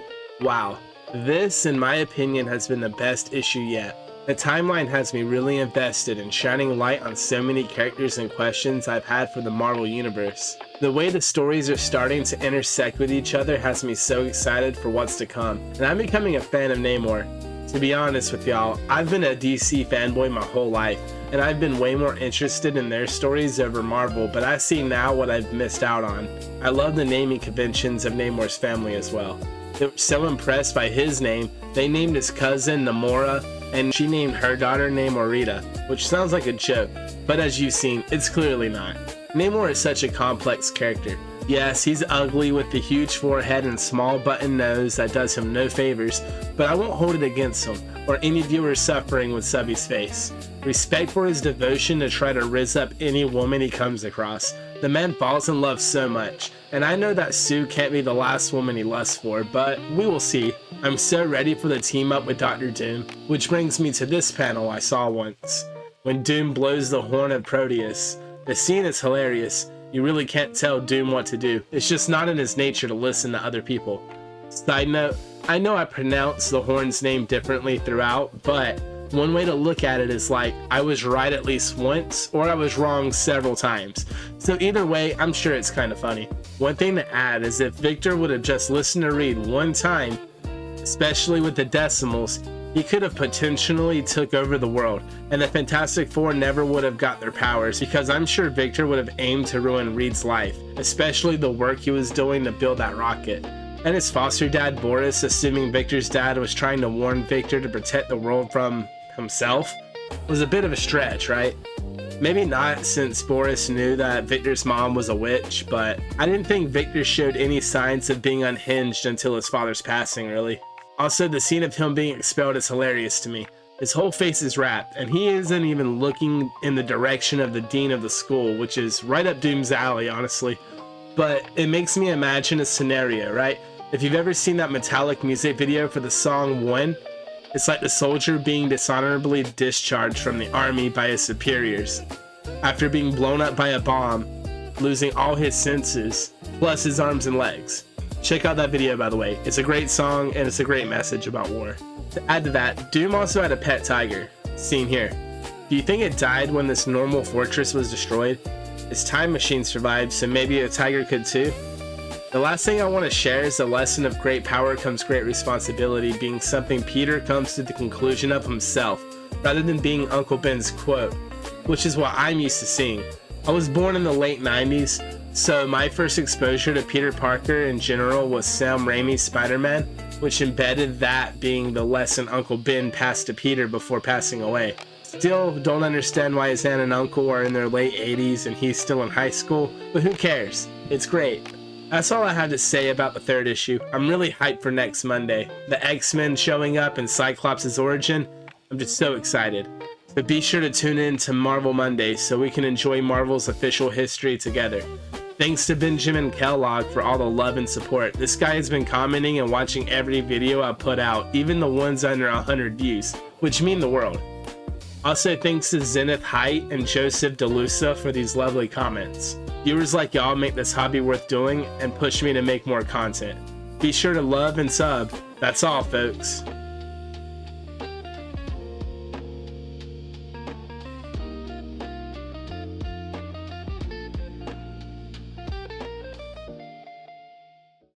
Wow, this in my opinion has been the best issue yet. The timeline has me really invested in shining light on so many characters and questions I've had for the Marvel Universe. The way the stories are starting to intersect with each other has me so excited for what's to come, and I'm becoming a fan of Namor. To be honest with y'all, I've been a DC fanboy my whole life, and I've been way more interested in their stories over Marvel, but I see now what I've missed out on. I love the naming conventions of Namor's family as well. They were so impressed by his name, they named his cousin Namora, and she named her daughter Namorita, which sounds like a joke, but as you've seen, it's clearly not. Namor is such a complex character. Yes, he's ugly with the huge forehead and small button nose that does him no favors, but I won't hold it against him, or any viewer suffering with Subby's face. Respect for his devotion to try to rizz up any woman he comes across. The man falls in love so much, and I know that Sue can't be the last woman he lusts for, but we will see. I'm so ready for the team up with Dr. Doom, which brings me to this panel I saw once. When Doom blows the horn of Proteus. The scene is hilarious. You really can't tell Doom what to do. It's just not in his nature to listen to other people. Side note, I know I pronounce the horn's name differently throughout, but one way to look at it is like I was right at least once, or I was wrong several times. So either way, I'm sure it's kind of funny. One thing to add is if Victor would have just listened to Reed one time, especially with the decimals, he could have potentially took over the world, and the Fantastic Four never would have got their powers, because I'm sure Victor would have aimed to ruin Reed's life, especially the work he was doing to build that rocket. And his foster dad Boris, assuming Victor's dad was trying to warn Victor to protect the world from himself, was a bit of a stretch, right? Maybe not, since Boris knew that Victor's mom was a witch, but I didn't think Victor showed any signs of being unhinged until his father's passing, really. Also, the scene of him being expelled is hilarious to me. His whole face is wrapped, and he isn't even looking in the direction of the dean of the school, which is right up Doom's alley, honestly. But it makes me imagine a scenario, right? If you've ever seen that Metallic music video for the song One, it's like the soldier being dishonorably discharged from the army by his superiors, after being blown up by a bomb, losing all his senses, plus his arms and legs. Check out that video, by the way. It's a great song, and it's a great message about war. To add to that, Doom also had a pet tiger, seen here. Do you think it died when this normal fortress was destroyed? Its time machine survived, so maybe a tiger could too? The last thing I want to share is the lesson of great power comes great responsibility being something Peter comes to the conclusion of himself, rather than being Uncle Ben's quote, which is what I'm used to seeing. I was born in the late 90s, so my first exposure to Peter Parker in general was Sam Raimi's Spider-Man, which embedded that being the lesson Uncle Ben passed to Peter before passing away. Still don't understand why his aunt and uncle are in their late 80s and he's still in high school, but who cares? It's great. That's all I have to say about the third issue. I'm really hyped for next Monday. The X-Men showing up and Cyclops' origin. I'm just so excited. But be sure to tune in to Marvel Mondays so we can enjoy Marvel's official history together. Thanks to Benjamin Kellogg for all the love and support. This guy has been commenting and watching every video I put out, even the ones under 100 views, which mean the world. Also, thanks to Zenith Height and Joseph DeLusa for these lovely comments. Viewers like y'all make this hobby worth doing and push me to make more content. Be sure to love and sub. That's all, folks.